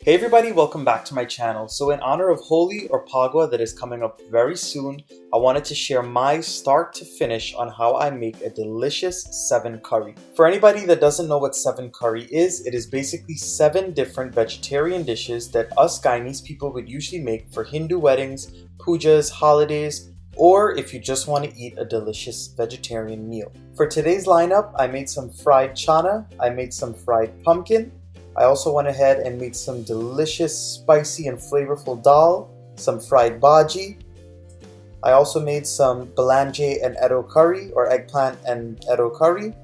Hey everybody, welcome back to my channel. So in honor of Holi or Pagwa that is coming up very soon, I wanted to share my start to finish on how I make a delicious 7 curry. For anybody that doesn't know what 7 curry is, it is basically 7 different vegetarian dishes that us Guyanese people would usually make for Hindu weddings, pujas, holidays, or if you just want to eat a delicious vegetarian meal. For today's lineup, I made some fried chana, I made some fried pumpkin, I also went ahead and made some delicious, spicy and flavorful dal, some fried baji. I also made some belanje and edo curry or eggplant and edo curry.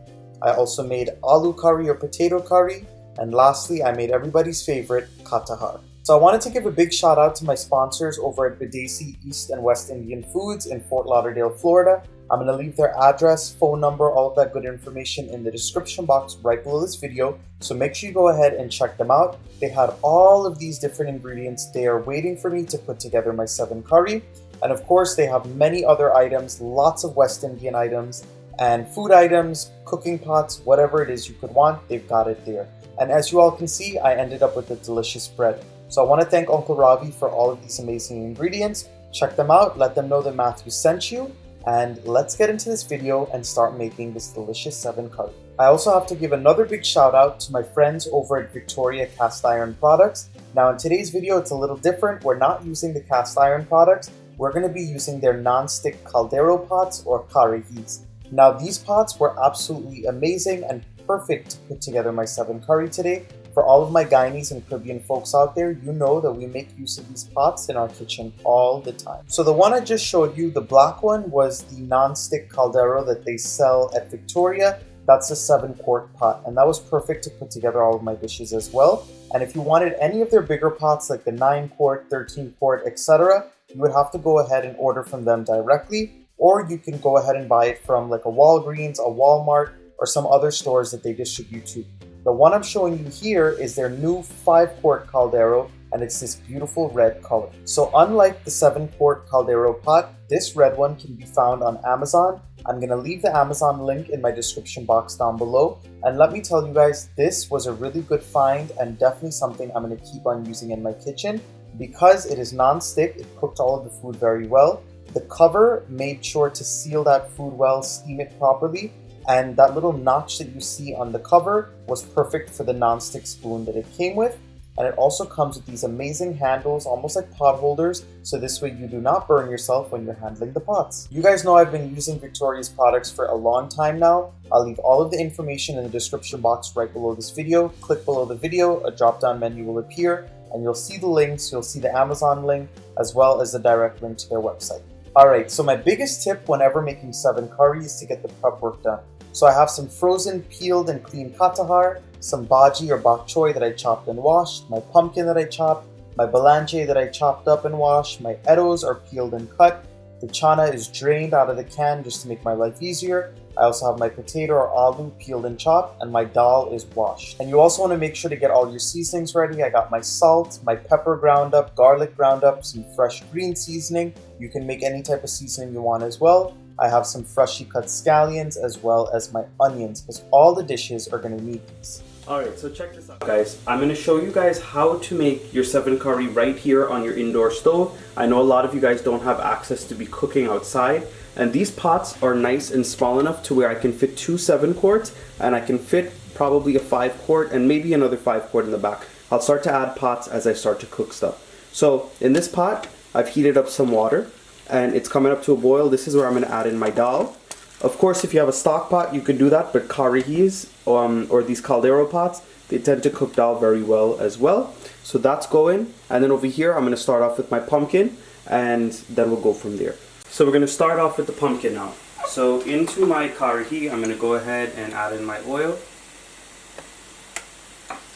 I also made aloo curry or potato curry. And lastly, I made everybody's favorite katahar. So I wanted to give a big shout out to my sponsors over at Videsi East and West Indian Foods in Fort Lauderdale, Florida. I'm going to leave their address, phone number, all of that good information in the description box right below this video. So make sure you go ahead and check them out. They had all of these different ingredients. They are waiting for me to put together my 7 curry. And of course, they have many other items, lots of West Indian items and food items, cooking pots, whatever it is you could want, they've got it there. And as you all can see, I ended up with a delicious bread. So I want to thank Uncle Ravi for all of these amazing ingredients. Check them out, let them know that Matthew sent you. And let's get into this video and start making this delicious 7 curry. I also have to give another big shout out to my friends over at Victoria Cast Iron Products. Now in today's video it's a little different. We're not using the cast iron products. We're going to be using their non-stick caldero pots or karihis. Now these pots were absolutely amazing and perfect to put together my 7 curry today. For all of my Guyanese and Caribbean folks out there, you know that we make use of these pots in our kitchen all the time. So the one I just showed you, the black one, was the non-stick caldero that they sell at Victoria. That's a 7-quart pot, and that was perfect to put together all of my dishes as well. And if you wanted any of their bigger pots like the 9-quart, 13-quart, etc., you would have to go ahead and order from them directly, or you can go ahead and buy it from like a Walgreens, a Walmart, or some other stores that they distribute to. The one I'm showing you here is their new 5-quart caldero, and it's this beautiful red color. So unlike the 7-quart caldero pot, this red one can be found on Amazon. I'm going to leave the Amazon link in my description box down below. And let me tell you guys, this was a really good find and definitely something I'm going to keep on using in my kitchen because it is non-stick. It cooked all of the food very well. The cover made sure to seal that food well, steam it properly. And that little notch that you see on the cover was perfect for the non-stick spoon that it came with. And it also comes with these amazing handles, almost like pot holders, so this way you do not burn yourself when you're handling the pots. You guys know I've been using Victoria's products for a long time now. I'll leave all of the information in the description box right below this video. Click below the video, a drop-down menu will appear, and you'll see the links, you'll see the Amazon link, as well as the direct link to their website. Alright, so my biggest tip whenever making 7 curry is to get the prep work done. So I have some frozen, peeled, and clean katahar, some baji or bok choy that I chopped and washed, my pumpkin that I chopped, my belanje that I chopped up and washed, my edos are peeled and cut, the chana is drained out of the can just to make my life easier. I also have my potato or aloo peeled and chopped, and my dal is washed. And you also want to make sure to get all your seasonings ready. I got my salt, my pepper ground up, garlic ground up, some fresh green seasoning. You can make any type of seasoning you want as well. I have some freshly cut scallions as well as my onions because all the dishes are going to need these. Alright, so check this out guys. I'm going to show you guys how to make your 7 curry right here on your indoor stove. I know a lot of you guys don't have access to be cooking outside, and these pots are nice and small enough to where I can fit 2 7-quarts and I can fit probably a 5-quart and maybe another 5-quart in the back. I'll start to add pots as I start to cook stuff. So in this pot, I've heated up some water and it's coming up to a boil. This is where I'm going to add in my dal. Of course, if you have a stock pot, you can do that, but karihis or these caldero pots, they tend to cook dal very well as well. So that's going, and then over here, I'm going to start off with my pumpkin, and then we'll go from there. So we're going to start off with the pumpkin now. So into my karihi, I'm going to go ahead and add in my oil.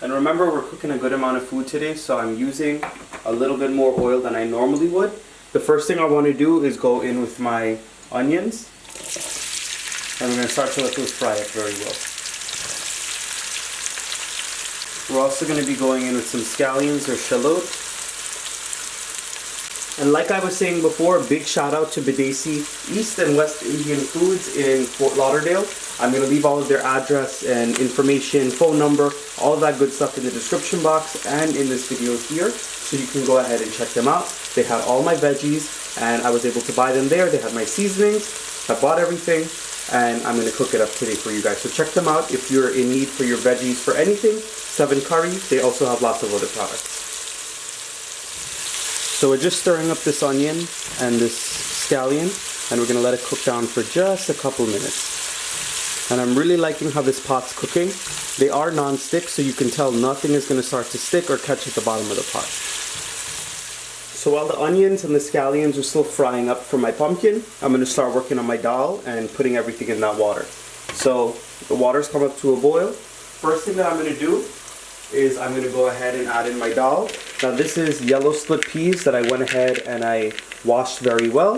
And remember, we're cooking a good amount of food today, so I'm using a little bit more oil than I normally would. The first thing I want to do is go in with my onions. And we're going to start to let those fry up very well. We're also going to be going in with some scallions or shallot. And like I was saying before, big shout out to Bidesi East and West Indian Foods in Fort Lauderdale. I'm going to leave all of their address and information, phone number, all of that good stuff in the description box and in this video here, so you can go ahead and check them out. They had all my veggies and I was able to buy them there. They had my seasonings. I bought everything and I'm going to cook it up today for you guys. So check them out if you're in need for your veggies for anything. 7 Curry, they also have lots of other products. So we're just stirring up this onion and this scallion, and we're going to let it cook down for just a couple minutes. And I'm really liking how this pot's cooking. They are non-stick, so you can tell nothing is going to start to stick or catch at the bottom of the pot. So while the onions and the scallions are still frying up for my pumpkin, I'm going to start working on my dal and putting everything in that water. So the water's come up to a boil. First thing that I'm going to do is I'm going to go ahead and add in my dal. Now this is yellow split peas that I went ahead and I washed very well.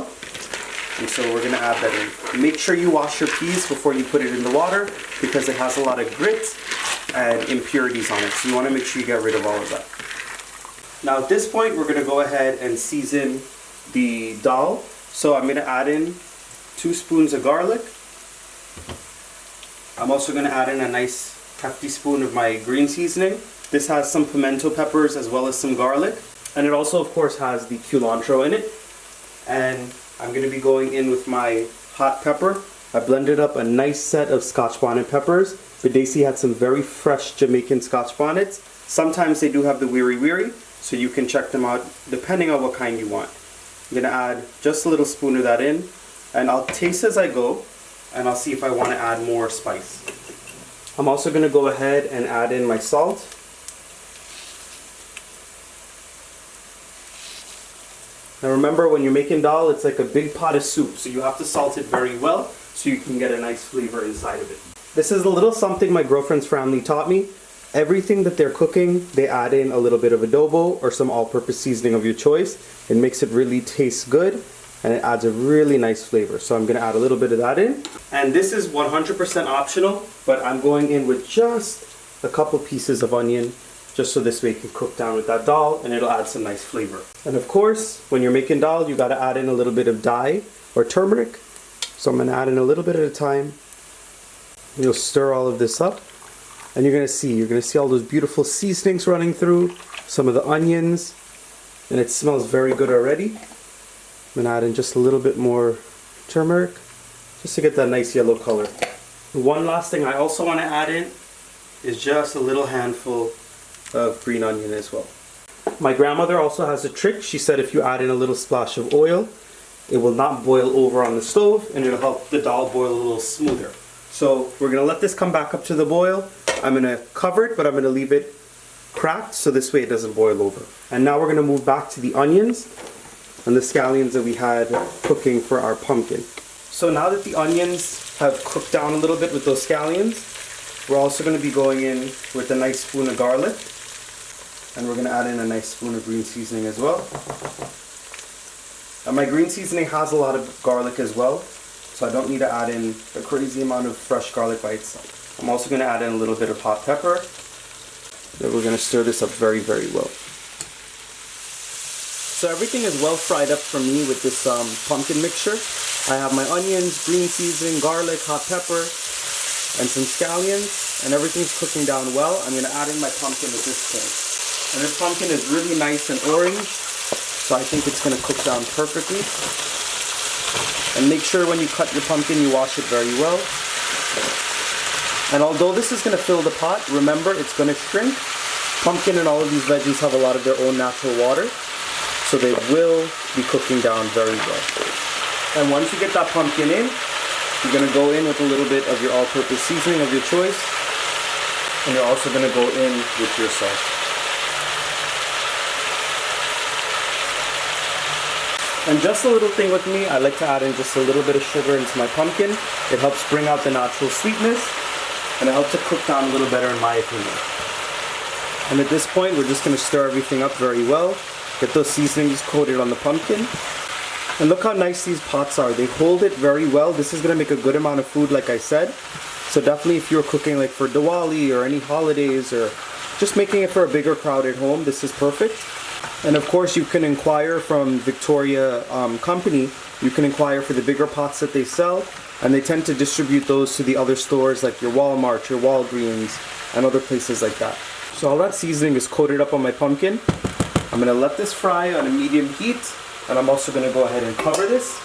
And so we're going to add that in. Make sure you wash your peas before you put it in the water because it has a lot of grit and impurities on it. So you want to make sure you get rid of all of that. Now at this point we're going to go ahead and season the dal. So I'm going to add in 2 spoons of garlic. I'm also going to add in a nice hefty spoon of my green seasoning. This has some pimento peppers as well as some garlic. And it also of course has the cilantro in it. And I'm going to be going in with my hot pepper. I blended up a nice set of Scotch bonnet peppers. Bidesi had some very fresh Jamaican Scotch bonnets. Sometimes they do have the weary weary, so you can check them out depending on what kind you want. I'm going to add just a little spoon of that in, and I'll taste as I go, and I'll see if I want to add more spice. I'm also going to go ahead and add in my salt. Now remember, when you're making dal, it's like a big pot of soup, so you have to salt it very well so you can get a nice flavor inside of it. This is a little something my girlfriend's family taught me. Everything that they're cooking, they add in a little bit of adobo or some all-purpose seasoning of your choice. It makes it really taste good and it adds a really nice flavor. So I'm going to add a little bit of that in. And this is 100% optional, but I'm going in with just a couple pieces of onion, just so this way it can cook down with that dal and it'll add some nice flavor. And of course, when you're making dal, you got to add in a little bit of dye or turmeric. So I'm going to add in a little bit at a time. You'll stir all of this up and you're going to see all those beautiful seasonings running through, some of the onions, and it smells very good already. I'm going to add in just a little bit more turmeric just to get that nice yellow color. One last thing I also want to add in is just a little handful of green onion as well. My grandmother also has a trick. She said if you add in a little splash of oil, it will not boil over on the stove and it'll help the dal boil a little smoother. So we're going to let this come back up to the boil. I'm going to cover it, but I'm going to leave it cracked so this way it doesn't boil over. And now we're going to move back to the onions and the scallions that we had cooking for our pumpkin. So now that the onions have cooked down a little bit with those scallions, we're also going to be going in with a nice spoon of garlic. And we're going to add in a nice spoon of green seasoning as well. And my green seasoning has a lot of garlic as well, so I don't need to add in a crazy amount of fresh garlic by itself. I'm also going to add in a little bit of hot pepper. Then we're going to stir this up very, very well. So everything is well fried up for me with this pumpkin mixture. I have my onions, green seasoning, garlic, hot pepper, and some scallions, and everything's cooking down well. I'm going to add in my pumpkin at this point. And this pumpkin is really nice and orange, so I think it's going to cook down perfectly. And make sure when you cut your pumpkin you wash it very well. And although this is going to fill the pot, remember it's going to shrink. Pumpkin and all of these veggies have a lot of their own natural water, so they will be cooking down very well. And once you get that pumpkin in, you're going to go in with a little bit of your all-purpose seasoning of your choice. And you're also going to go in with your salt. And just a little thing with me, I like to add in just a little bit of sugar into my pumpkin. It helps bring out the natural sweetness, and it helps it cook down a little better in my opinion. And at this point, we're just going to stir everything up very well. Get those seasonings coated on the pumpkin. And look how nice these pots are. They hold it very well. This is going to make a good amount of food, like I said. So definitely if you're cooking like for Diwali or any holidays or just making it for a bigger crowd at home, this is perfect. And of course you can inquire from Victoria Company, you can inquire for the bigger pots that they sell, and they tend to distribute those to the other stores like your Walmart, your Walgreens, and other places like that. So all that seasoning is coated up on my pumpkin. I'm gonna let this fry on a medium heat, and I'm also gonna go ahead and cover this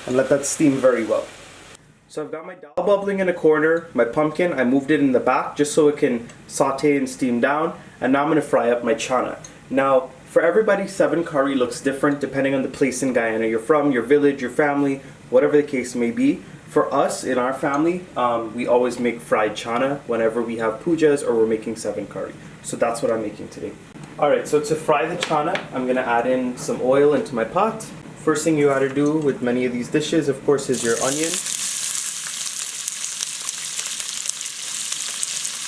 and let that steam very well. So I've got my dal bubbling in a corner, my pumpkin, I moved it in the back just so it can saute and steam down, and now I'm gonna fry up my chana. Now, for everybody, 7 curry looks different depending on the place in Guyana you're from, your village, your family, whatever the case may be. For us, in our family, we always make fried chana whenever we have pujas or we're making 7 curry. So that's what I'm making today. Alright, so to fry the chana, I'm gonna add in some oil into my pot. First thing you gotta do with many of these dishes, of course, is your onion.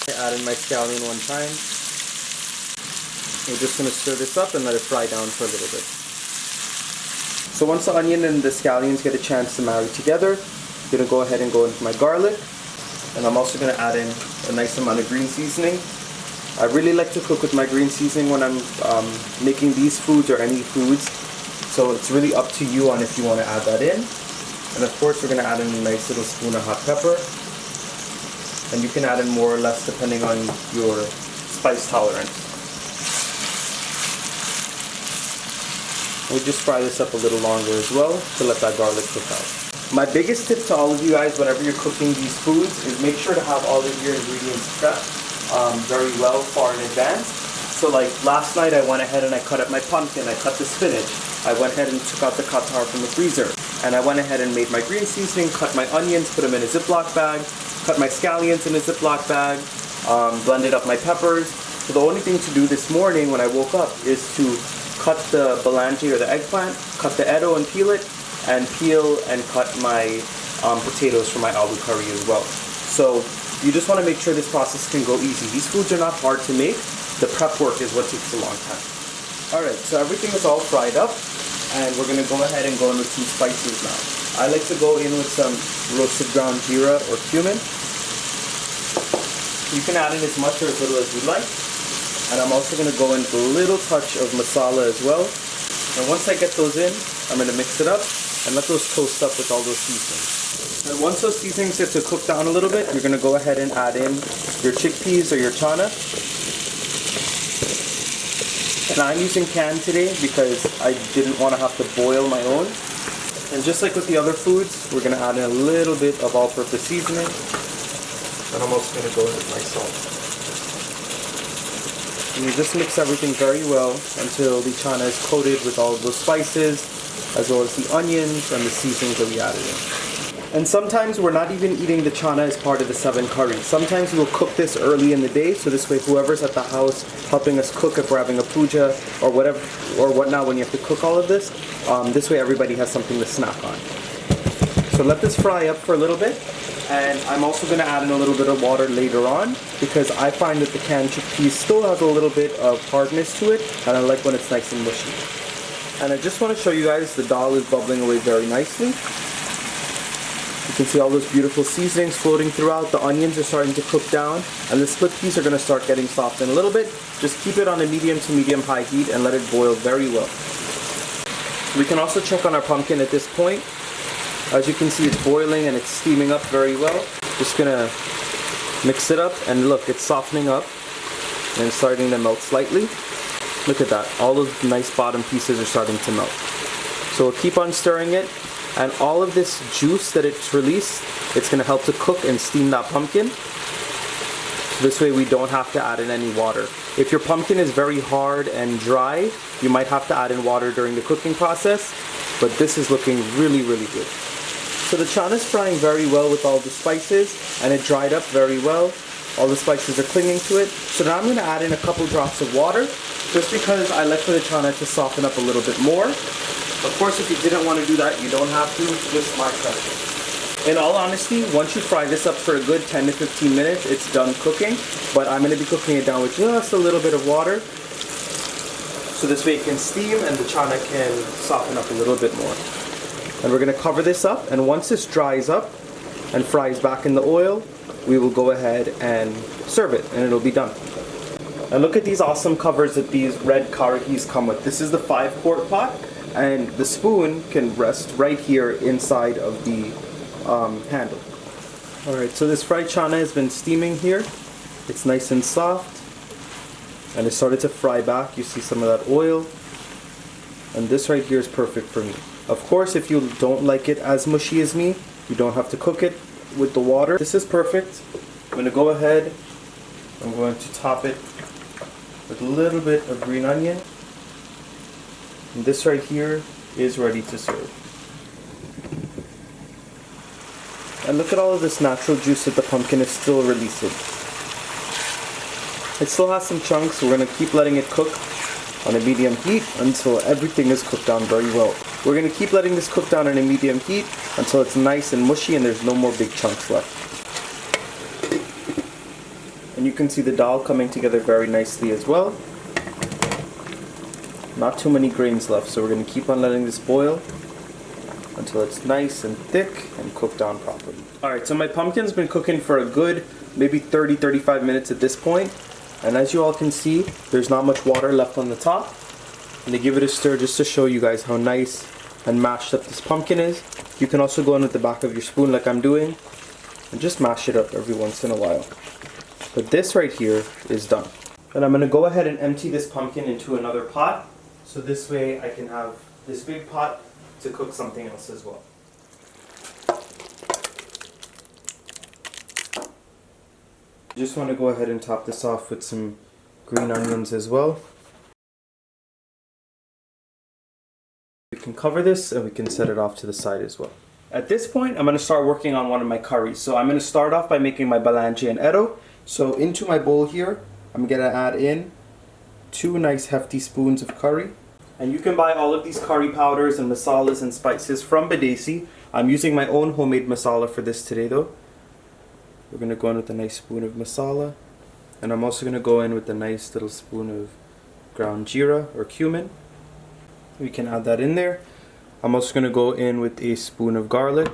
I add in my scallion one time. We're just going to stir this up and let it fry down for a little bit. So once the onion and the scallions get a chance to marry together, I'm going to go ahead and go into my garlic. And I'm also going to add in a nice amount of green seasoning. I really like to cook with my green seasoning when I'm making these foods or any foods. So it's really up to you on if you want to add that in. And of course we're going to add in a nice little spoon of hot pepper. And you can add in more or less depending on your spice tolerance. We'll just fry this up a little longer as well to let that garlic cook out. My biggest tip to all of you guys whenever you're cooking these foods is make sure to have all of your ingredients prepped very well far in advance. So like last night I went ahead and I cut up my pumpkin, I cut the spinach, I went ahead and took out the katahar from the freezer, and I went ahead and made my green seasoning, cut my onions, put them in a Ziploc bag, cut my scallions in a Ziploc bag, blended up my peppers. So the only thing to do this morning when I woke up is to cut the baji or the eggplant, cut the edo and peel it, and peel and cut my potatoes for my aloo curry as well. So you just want to make sure this process can go easy. These foods are not hard to make. The prep work is what takes a long time. Alright, so everything is all fried up, and we're going to go ahead and go in with some spices now. I like to go in with some roasted ground jeera or cumin. You can add in as much or as little as you like. And I'm also going to go in with a little touch of masala as well. And once I get those in, I'm going to mix it up and let those toast up with all those seasonings. And once those seasonings get to cook down a little bit, you're going to go ahead and add in your chickpeas or your chana. And I'm using canned today because I didn't want to have to boil my own. And just like with the other foods, we're going to add in a little bit of all-purpose seasoning. And I'm also going to go in with my salt. And you just mix everything very well until the chana is coated with all of those spices, as well as the onions and the seasonings that we added in. And sometimes we're not even eating the chana as part of the 7 curry. Sometimes we'll cook this early in the day, so this way whoever's at the house helping us cook if we're having a puja or whatever, or whatnot when you have to cook all of this, this way everybody has something to snack on. So let this fry up for a little bit. And I'm also going to add in a little bit of water later on because I find that the canned chickpeas still has a little bit of hardness to it, and I like when it's nice and mushy. And I just want to show you guys the dal is bubbling away very nicely. You can see all those beautiful seasonings floating throughout. The onions are starting to cook down, and the split peas are going to start getting softened a little bit. Just keep it on a medium to medium high heat and let it boil very well. We can also check on our pumpkin at this point. As you can see, it's boiling and it's steaming up very well. Just gonna mix it up, and look, it's softening up and it's starting to melt slightly. Look at that, all those nice bottom pieces are starting to melt. So we'll keep on stirring it, and all of this juice that it's released, it's gonna help to cook and steam that pumpkin. So this way we don't have to add in any water. If your pumpkin is very hard and dry, you might have to add in water during the cooking process, but this is looking really, really good. So the chana is frying very well with all the spices, and it dried up very well. All the spices are clinging to it. So now I'm going to add in a couple drops of water, just because I like for the chana to soften up a little bit more. Of course, if you didn't want to do that, you don't have to, just my preference. In all honesty, once you fry this up for a good 10 to 15 minutes, it's done cooking. But I'm going to be cooking it down with just a little bit of water, so this way it can steam and the chana can soften up a little bit more. And we're going to cover this up, and once this dries up, and fries back in the oil, we will go ahead and serve it, and it'll be done. And look at these awesome covers that these red karahis come with. This is the 5-quart pot, and the spoon can rest right here inside of the handle. Alright, so this fried chana has been steaming here. It's nice and soft, and it started to fry back. You see some of that oil, and this right here is perfect for me. Of course, if you don't like it as mushy as me, you don't have to cook it with the water. This is perfect. I'm going to go ahead, I'm going to top it with a little bit of green onion. And this right here is ready to serve. And look at all of this natural juice that the pumpkin is still releasing. It still has some chunks, so we're going to keep letting it cook on a medium heat until everything is cooked down very well. We're going to keep letting this cook down on a medium heat until it's nice and mushy and there's no more big chunks left. And you can see the dal coming together very nicely as well. Not too many grains left, so we're going to keep on letting this boil until it's nice and thick and cooked down properly. Alright, so my pumpkin's been cooking for a good maybe 30-35 minutes at this point. And as you all can see, there's not much water left on the top. And to give it a stir just to show you guys how nice and mashed up this pumpkin is. You can also go in with the back of your spoon like I'm doing and just mash it up every once in a while. But this right here is done. And I'm going to go ahead and empty this pumpkin into another pot. So this way I can have this big pot to cook something else as well. Just want to go ahead and top this off with some green onions as well. We can cover this and we can set it off to the side as well. At this point, I'm going to start working on one of my curries. So I'm going to start off by making my balanji and ero. So into my bowl here, I'm going to add in 2 nice hefty spoons of curry. And you can buy all of these curry powders and masalas and spices from Badesi. I'm using my own homemade masala for this today though. We're going to go in with a nice spoon of masala. And I'm also going to go in with a nice little spoon of ground jeera or cumin. We can add that in there. I'm also going to go in with a spoon of garlic.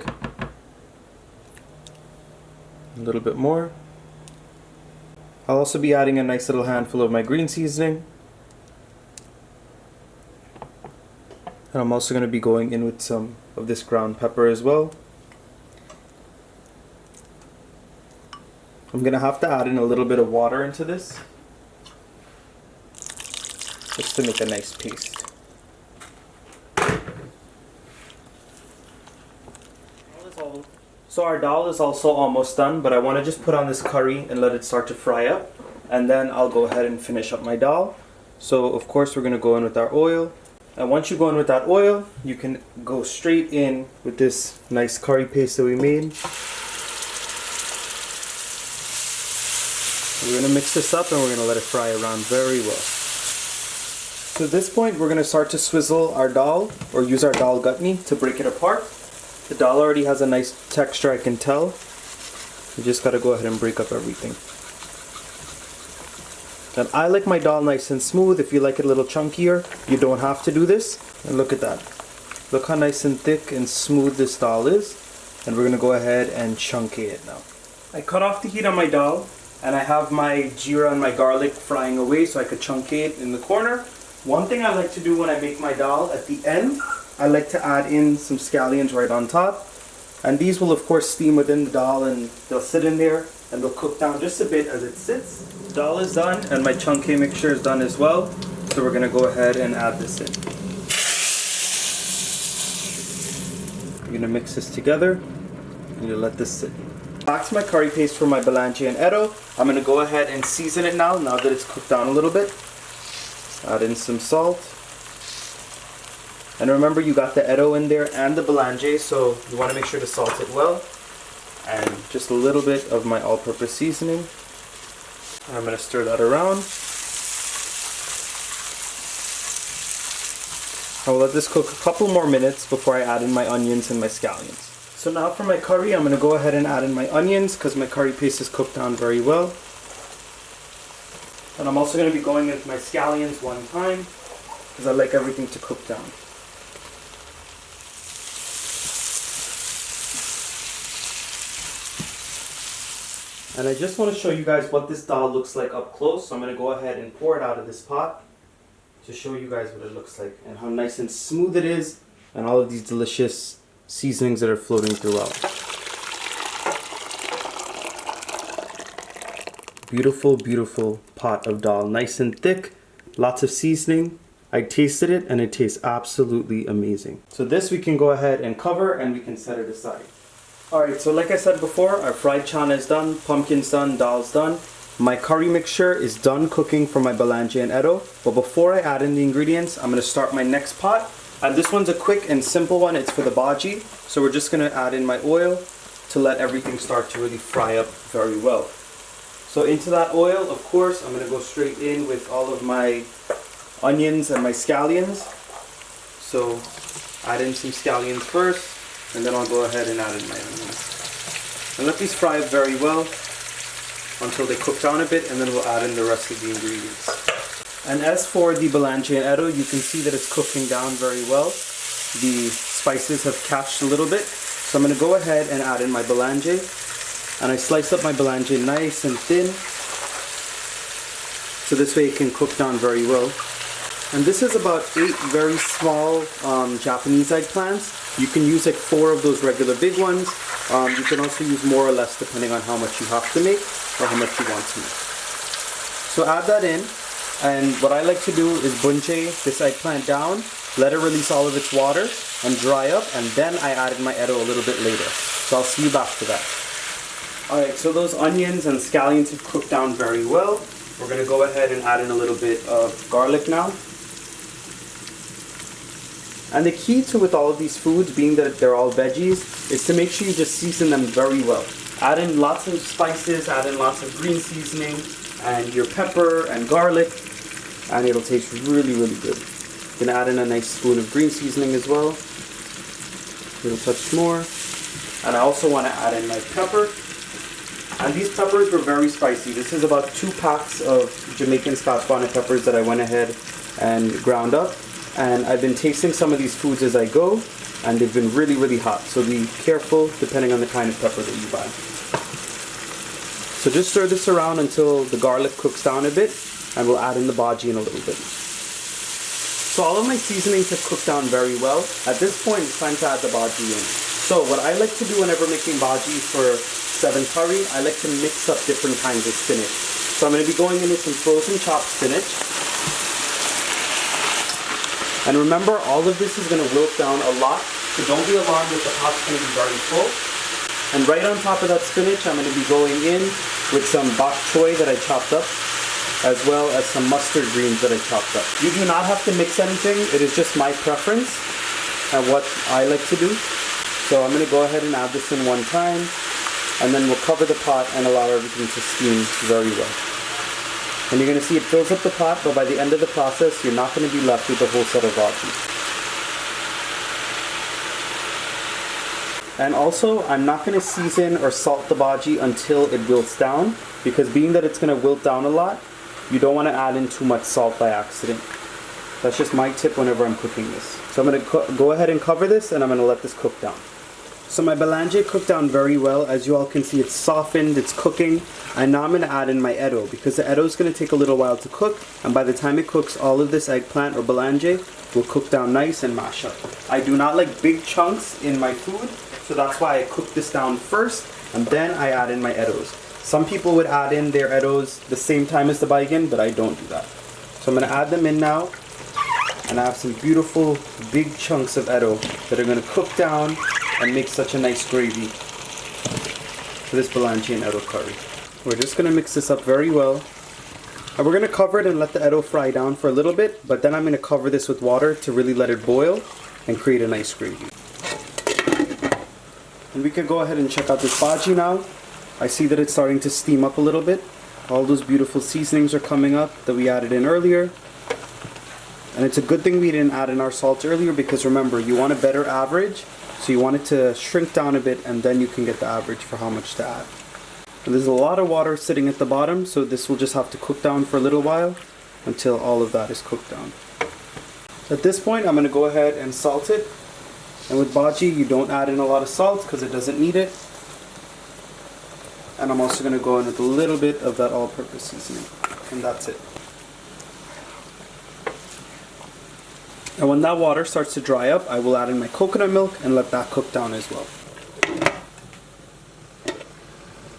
A little bit more. I'll also be adding a nice little handful of my green seasoning. And I'm also going to be going in with some of this ground pepper as well. I'm going to have to add in a little bit of water into this, just to make a nice paste. So our dal is also almost done, but I want to just put on this curry and let it start to fry up. And then I'll go ahead and finish up my dal. So of course we're going to go in with our oil. And once you go in with that oil, you can go straight in with this nice curry paste that we made. We're going to mix this up and we're going to let it fry around very well. So at this point, we're going to start to swizzle our dal, or use our dal gutney to break it apart. The dal already has a nice texture, I can tell. You just got to go ahead and break up everything. And I like my dal nice and smooth. If you like it a little chunkier, you don't have to do this. And look at that. Look how nice and thick and smooth this dal is. And we're going to go ahead and chunkate it now. I cut off the heat on my dal. And I have my jeera and my garlic frying away so I could chunkate in the corner. One thing I like to do when I make my dal, at the end, I like to add in some scallions right on top. And these will of course steam within the dal and they'll sit in there and they'll cook down just a bit as it sits. Dal is done and my chunke mixture is done as well. So we're going to go ahead and add this in. I'm going to mix this together and you let this sit. Back to my curry paste for my balanji and ero. I'm going to go ahead and season it now that it's cooked down a little bit. Add in some salt. And remember, you got the ero in there and the balanji, so you want to make sure to salt it well. And just a little bit of my all-purpose seasoning. I'm going to stir that around. I'll let this cook a couple more minutes before I add in my onions and my scallions. So now for my curry, I'm going to go ahead and add in my onions because my curry paste is cooked down very well. And I'm also going to be going in with my scallions one time because I like everything to cook down. And I just want to show you guys what this dal looks like up close. So I'm going to go ahead and pour it out of this pot to show you guys what it looks like and how nice and smooth it is and all of these delicious seasonings that are floating throughout. Beautiful, beautiful pot of dal. Nice and thick, lots of seasoning. I tasted it and it tastes absolutely amazing. So this we can go ahead and cover and we can set it aside. Alright, so like I said before, our fried chana is done, pumpkin's done, dal's done. My curry mixture is done cooking for my balanjee and edo. But before I add in the ingredients, I'm going to start my next pot. And this one's a quick and simple one. It's for the baji. So we're just going to add in my oil to let everything start to really fry up very well. So into that oil, of course, I'm going to go straight in with all of my onions and my scallions. So add in some scallions first. And then I'll go ahead and add in my onions. And let these fry up very well until they cook down a bit, and then we'll add in the rest of the ingredients. And as for the balanjee and edo, you can see that it's cooking down very well. The spices have catched a little bit. So I'm going to go ahead and add in my balanjee. And I slice up my balanjee nice and thin. So this way it can cook down very well. And this is about 8 very small Japanese eggplants. You can use like 4 of those regular big ones. You can also use more or less depending on how much you have to make or how much you want to make. So add that in, and what I like to do is bunjay this eggplant down, let it release all of its water and dry up, and then I add in my edo a little bit later. So I'll see you back for that. Alright, so those onions and scallions have cooked down very well. We're going to go ahead and add in a little bit of garlic now. And the key to with all of these foods, being that they're all veggies, is to make sure you just season them very well. Add in lots of spices, add in lots of green seasoning, and your pepper and garlic, and it'll taste really, really good. Gonna add in a nice spoon of green seasoning as well. A little touch more. And I also want to add in my pepper. And these peppers were very spicy. This is about 2 packs of Jamaican Scotch bonnet peppers that I went ahead and ground up. And I've been tasting some of these foods as I go, and they've been really, really hot. So be careful depending on the kind of pepper that you buy. So just stir this around until the garlic cooks down a bit, and we'll add in the baji in a little bit. So all of my seasonings have cooked down very well. At this point, it's time to add the baji in. So what I like to do whenever making baji for 7 curry, I like to mix up different kinds of spinach. So I'm going to be going in with some frozen chopped spinach. And remember, all of this is going to wilt down a lot, so don't be alarmed if the pot's going to be very full. And right on top of that spinach, I'm going to be going in with some bok choy that I chopped up, as well as some mustard greens that I chopped up. You do not have to mix anything, it is just my preference and what I like to do. So I'm going to go ahead and add this in one time, and then we'll cover the pot and allow everything to steam very well. And you're going to see it fills up the pot, but by the end of the process, you're not going to be left with a whole set of baji. And also, I'm not going to season or salt the baji until it wilts down, because being that it's going to wilt down a lot, you don't want to add in too much salt by accident. That's just my tip whenever I'm cooking this. So I'm going to go ahead and cover this, and I'm going to let this cook down. So my balanjee cooked down very well. As you all can see, it's softened, it's cooking. And now I'm going to add in my edo, because the edo is going to take a little while to cook. And by the time it cooks, all of this eggplant or balanjee will cook down nice and mash up. I do not like big chunks in my food, so that's why I cook this down first, and then I add in my edos. Some people would add in their edos the same time as the baigan, but I don't do that. So I'm going to add them in now. And I have some beautiful big chunks of edo that are going to cook down and make such a nice gravy for this balanjee and edo curry. We're just going to mix this up very well. And we're going to cover it and let the edo fry down for a little bit, but then I'm going to cover this with water to really let it boil and create a nice gravy. And we can go ahead and check out this baji now. I see that it's starting to steam up a little bit. All those beautiful seasonings are coming up that we added in earlier. And it's a good thing we didn't add in our salt earlier, because remember, you want a better average, so you want it to shrink down a bit, and then you can get the average for how much to add. And there's a lot of water sitting at the bottom, so this will just have to cook down for a little while until all of that is cooked down. At this point, I'm going to go ahead and salt it. And with baji, you don't add in a lot of salt because it doesn't need it. And I'm also going to go in with a little bit of that all-purpose seasoning. And that's it. And when that water starts to dry up, I will add in my coconut milk and let that cook down as well.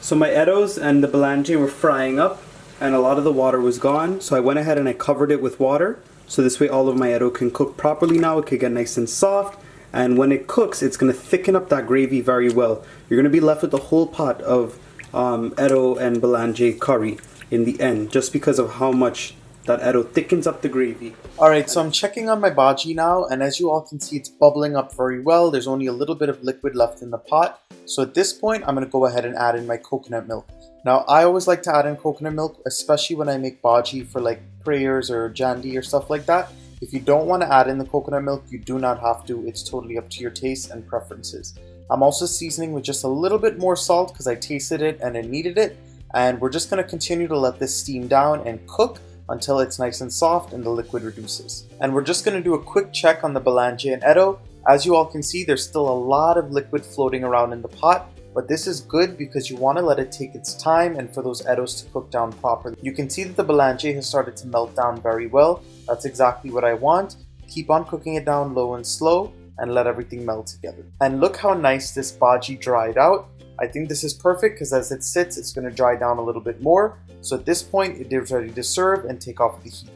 So my eddos and the belange were frying up and a lot of the water was gone. So I went ahead and I covered it with water. So this way all of my eddo can cook properly now. It can get nice and soft. And when it cooks, it's going to thicken up that gravy very well. You're going to be left with a whole pot of eddo and belange curry in the end, just because of how much that eddo thickens up the gravy. Alright, so I'm checking on my baji now, and as you all can see, it's bubbling up very well. There's only a little bit of liquid left in the pot. So at this point, I'm going to go ahead and add in my coconut milk. Now, I always like to add in coconut milk, especially when I make baji for like prayers or jhandi or stuff like that. If you don't want to add in the coconut milk, you do not have to. It's totally up to your taste and preferences. I'm also seasoning with just a little bit more salt because I tasted it and it needed it. And we're just going to continue to let this steam down and cook until it's nice and soft and the liquid reduces. And we're just going to do a quick check on the belange and eddo. As you all can see, there's still a lot of liquid floating around in the pot, but this is good because you want to let it take its time and for those eddos to cook down properly. You can see that the belange has started to melt down very well. That's exactly what I want. Keep on cooking it down low and slow and let everything melt together. And look how nice this baji dried out. I think this is perfect because as it sits, it's going to dry down a little bit more. So at this point, it is ready to serve and take off the heat.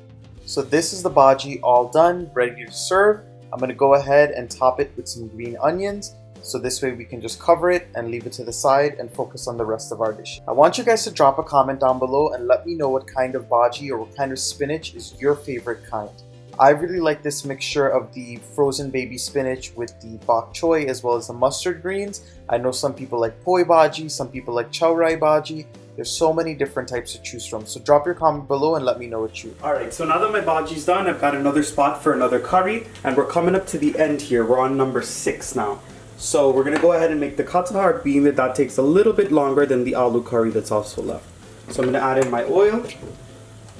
So this is the baji all done, ready to serve. I'm going to go ahead and top it with some green onions. So this way we can just cover it and leave it to the side and focus on the rest of our dish. I want you guys to drop a comment down below and let me know what kind of baji or what kind of spinach is your favorite kind. I really like this mixture of the frozen baby spinach with the bok choy as well as the mustard greens. I know some people like poi baji, some people like chow rai baji. There's so many different types to choose from. So drop your comment below and let me know what you think. Alright, so now that my baji's done, I've got another spot for another curry. And we're coming up to the end here. We're on number 6 now. So we're going to go ahead and make the katahar, being that takes a little bit longer than the aloo curry that's also left. So I'm going to add in my oil.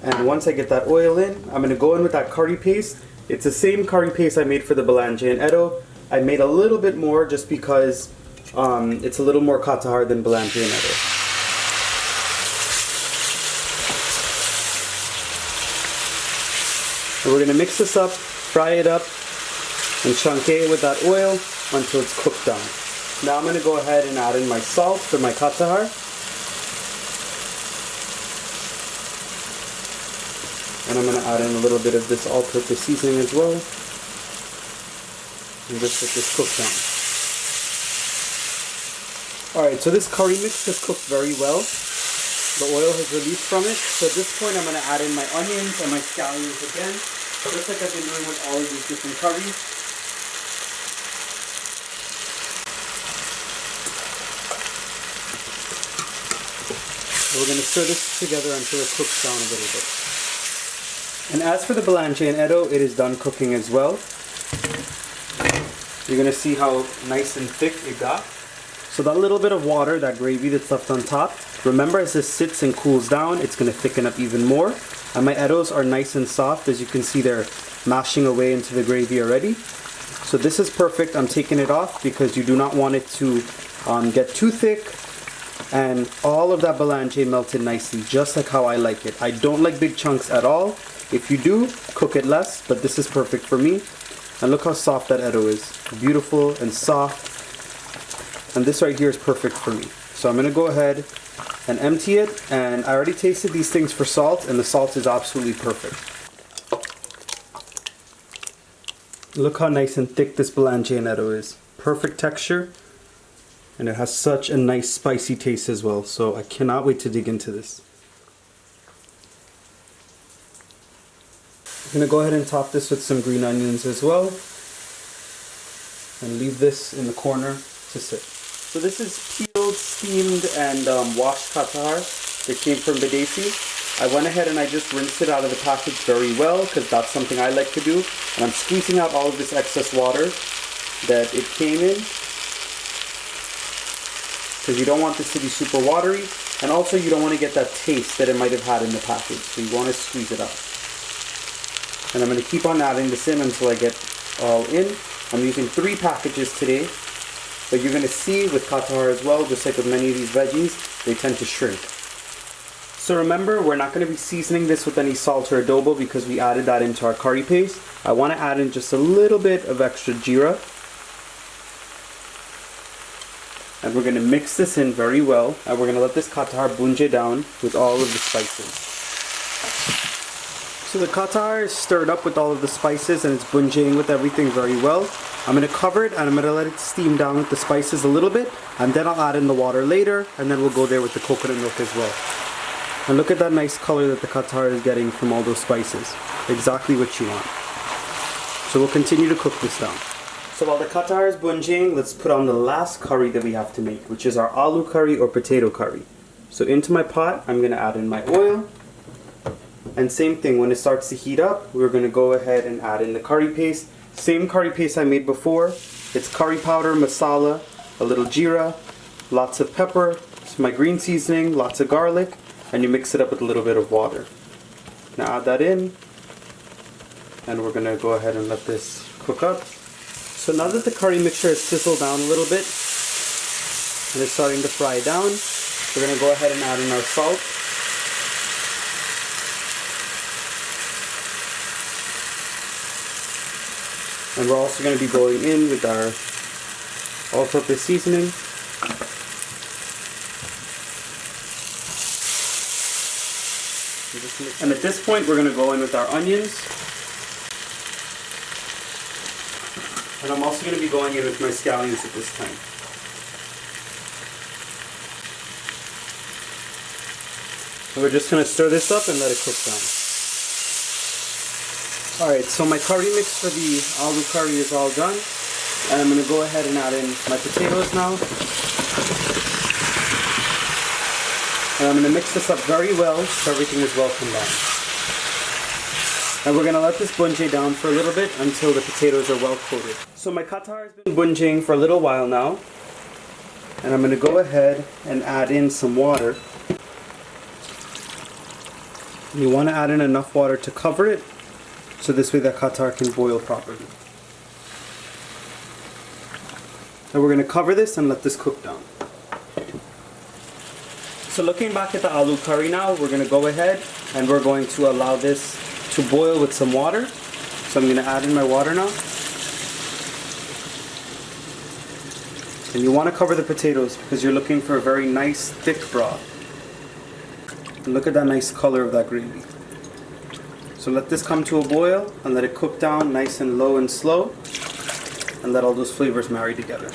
And once I get that oil in, I'm going to go in with that curry paste. It's the same curry paste I made for the belange and eddo. I made a little bit more just because it's a little more katahar than belange and eddo. So we're going to mix this up, fry it up, and chunke it with that oil until it's cooked down. Now I'm going to go ahead and add in my salt for my katahar. And I'm going to add in a little bit of this all-purpose seasoning as well. And just let this cook down. Alright, so this curry mix has cooked very well. The oil has released from it. So at this point I'm going to add in my onions and my scallions again. Just like I've been doing with all of these different curries. We're going to stir this together until it cooks down a little bit. And as for the belange and eddo, it is done cooking as well. You're going to see how nice and thick it got. So that little bit of water, that gravy that's left on top, remember as this sits and cools down, it's going to thicken up even more. And my eddos are nice and soft. As you can see, they're mashing away into the gravy already. So this is perfect. I'm taking it off because you do not want it to get too thick. And all of that belange melted nicely, just like how I like it. I don't like big chunks at all. If you do, cook it less, but this is perfect for me. And look how soft that eddo is. Beautiful and soft. And this right here is perfect for me. So I'm going to go ahead and empty it. And I already tasted these things for salt, and the salt is absolutely perfect. Look how nice and thick this belange and eddo is. Perfect texture. And it has such a nice spicy taste as well. So I cannot wait to dig into this. I'm going to go ahead and top this with some green onions as well. And leave this in the corner to sit. So this is peeled, steamed, and washed katahar that came from Bidesi. I went ahead and I just rinsed it out of the package very well because that's something I like to do. And I'm squeezing out all of this excess water that it came in. Because you don't want this to be super watery. And also you don't want to get that taste that it might have had in the package. So you want to squeeze it out. And I'm going to keep on adding this in until I get all in. I'm using 3 packages today. But you're going to see with katahar as well, just like with many of these veggies, they tend to shrink. So remember, we're not going to be seasoning this with any salt or adobo because we added that into our curry paste. I want to add in just a little bit of extra jeera. And we're going to mix this in very well, and we're going to let this katahar bunje down with all of the spices. So the katahar is stirred up with all of the spices and it's bunjeing with everything very well. I'm going to cover it and I'm going to let it steam down with the spices a little bit, and then I'll add in the water later, and then we'll go there with the coconut milk as well. And look at that nice color that the katahar is getting from all those spices. Exactly what you want. So we'll continue to cook this down. So while the katahar is bunjing, let's put on the last curry that we have to make, which is our aloo curry or potato curry. So into my pot, I'm going to add in my oil. And same thing, when it starts to heat up, we're going to go ahead and add in the curry paste. Same curry paste I made before. It's curry powder, masala, a little jeera, lots of pepper, some my green seasoning, lots of garlic, and you mix it up with a little bit of water. Now add that in, and we're going to go ahead and let this cook up. So now that the curry mixture has sizzled down a little bit and it's starting to fry down, we're going to go ahead and add in our salt. And we're also going to be going in with our all-purpose seasoning. And at this point, we're going to go in with our onions. And I'm also going to be going in with my scallions at this time. And we're just going to stir this up and let it cook down. Alright, so my curry mix for the aloo curry is all done. And I'm going to go ahead and add in my potatoes now. And I'm going to mix this up very well so everything is well combined. And we're going to let this bunje down for a little bit until the potatoes are well coated. So my katahar has been bunjing for a little while now. And I'm going to go ahead and add in some water. You want to add in enough water to cover it, so this way the katahar can boil properly. And we're going to cover this and let this cook down. So looking back at the aloo curry now, we're going to go ahead and we're going to allow this to boil with some water. So I'm going to add in my water now. And you want to cover the potatoes because you're looking for a very nice thick broth. And look at that nice color of that gravy. So let this come to a boil and let it cook down nice and low and slow, and let all those flavors marry together.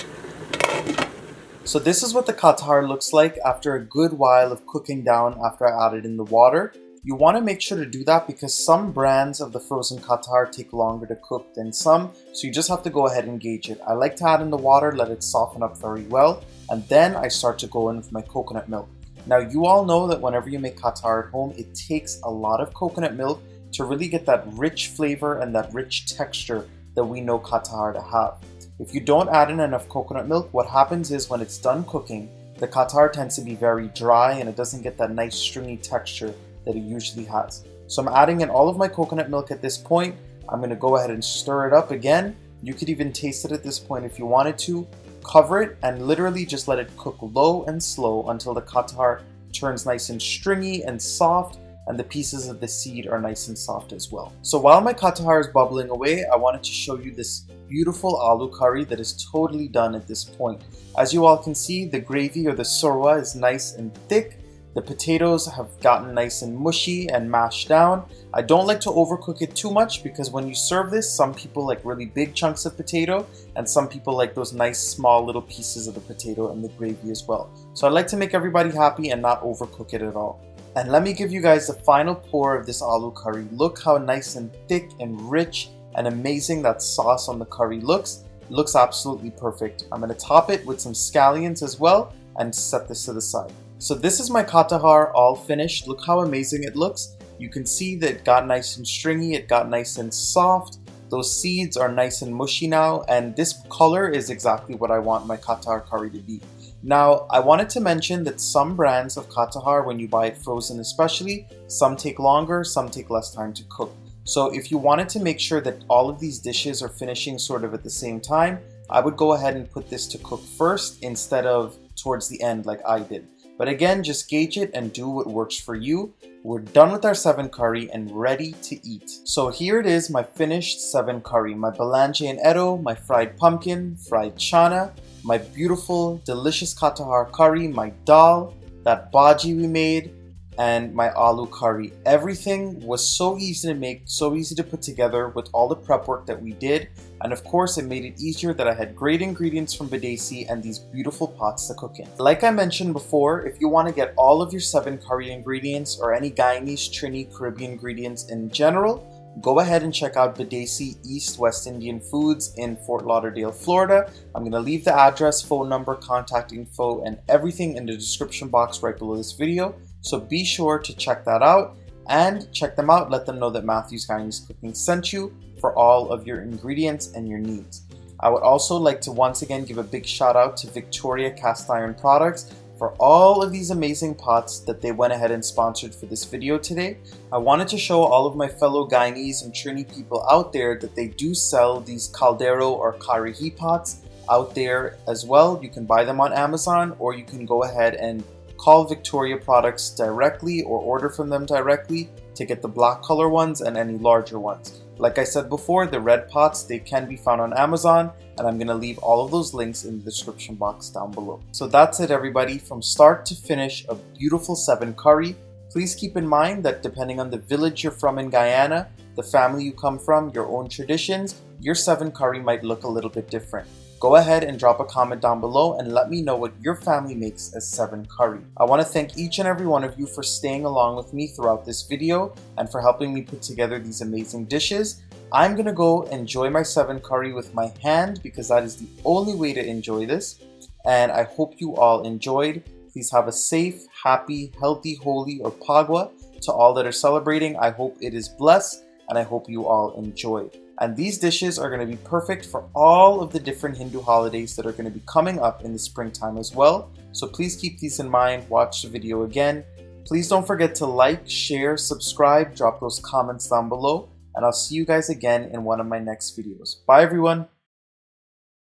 So this is what the katahar looks like after a good while of cooking down after I added in the water. You want to make sure to do that because some brands of the frozen katahar take longer to cook than some, so you just have to go ahead and gauge it. I like to add in the water, let it soften up very well, and then I start to go in with my coconut milk. Now you all know that whenever you make katahar at home, it takes a lot of coconut milk to really get that rich flavor and that rich texture that we know katahar to have. If you don't add in enough coconut milk, what happens is when it's done cooking, the katahar tends to be very dry and it doesn't get that nice stringy texture that it usually has. So I'm adding in all of my coconut milk at this point. I'm going to go ahead and stir it up again. You could even taste it at this point if you wanted to. Cover it and literally just let it cook low and slow until the katahar turns nice and stringy and soft, and the pieces of the seed are nice and soft as well. So while my katahar is bubbling away, I wanted to show you this beautiful aloo curry that is totally done at this point. As you all can see, the gravy or the surwa is nice and thick. The potatoes have gotten nice and mushy and mashed down. I don't like to overcook it too much because when you serve this, some people like really big chunks of potato and some people like those nice small little pieces of the potato and the gravy as well. So I like to make everybody happy and not overcook it at all. And let me give you guys the final pour of this aloo curry. Look how nice and thick and rich and amazing that sauce on the curry looks. It looks absolutely perfect. I'm going to top it with some scallions as well and set this to the side. So this is my katahar all finished. Look how amazing it looks. You can see that it got nice and stringy, it got nice and soft. Those seeds are nice and mushy now, and this color is exactly what I want my katahar curry to be. Now, I wanted to mention that some brands of katahar, when you buy it frozen especially, some take longer, some take less time to cook. So if you wanted to make sure that all of these dishes are finishing sort of at the same time, I would go ahead and put this to cook first instead of towards the end like I did. But again, just gauge it and do what works for you. We're done with our 7 curry and ready to eat. So here it is, my finished 7 curry. My balange and edo, my fried pumpkin, fried chana, my beautiful, delicious katahar curry, my dal, that baji we made, and my aloo curry. Everything was so easy to make, so easy to put together with all the prep work that we did. And of course, it made it easier that I had great ingredients from Badesi and these beautiful pots to cook in. Like I mentioned before, if you want to get all of your 7 curry ingredients or any Guyanese, Trini, Caribbean ingredients in general, go ahead and check out Badesi East West Indian Foods in Fort Lauderdale, Florida. I'm going to leave the address, phone number, contact info, and everything in the description box right below this video. So be sure to check that out and check them out. Let them know that Matthew's Guyanese Cooking sent you for all of your ingredients and your needs. I would also like to once again give a big shout out to Victoria Cast Iron Products for all of these amazing pots that they went ahead and sponsored for this video today. I wanted to show all of my fellow Guyanese and Trini people out there that they do sell these caldero or karahi pots out there as well. You can buy them on Amazon, or you can go ahead and call Victoria Products directly or order from them directly to get the black color ones and any larger ones. Like I said before, the red pots, they can be found on Amazon, and I'm going to leave all of those links in the description box down below. So that's it, everybody. From start to finish, a beautiful 7 curry. Please keep in mind that depending on the village you're from in Guyana, the family you come from, your own traditions, your 7 curry might look a little bit different. Go ahead and drop a comment down below and let me know what your family makes as 7 curry. I want to thank each and every one of you for staying along with me throughout this video and for helping me put together these amazing dishes. I'm going to go enjoy my 7 curry with my hand because that is the only way to enjoy this. And I hope you all enjoyed. Please have a safe, happy, healthy, holy, or Pagwa. To all that are celebrating, I hope it is blessed and I hope you all enjoyed. And these dishes are going to be perfect for all of the different Hindu holidays that are going to be coming up in the springtime as well. So please keep these in mind, watch the video again. Please don't forget to like, share, subscribe, drop those comments down below, and I'll see you guys again in one of my next videos. Bye everyone!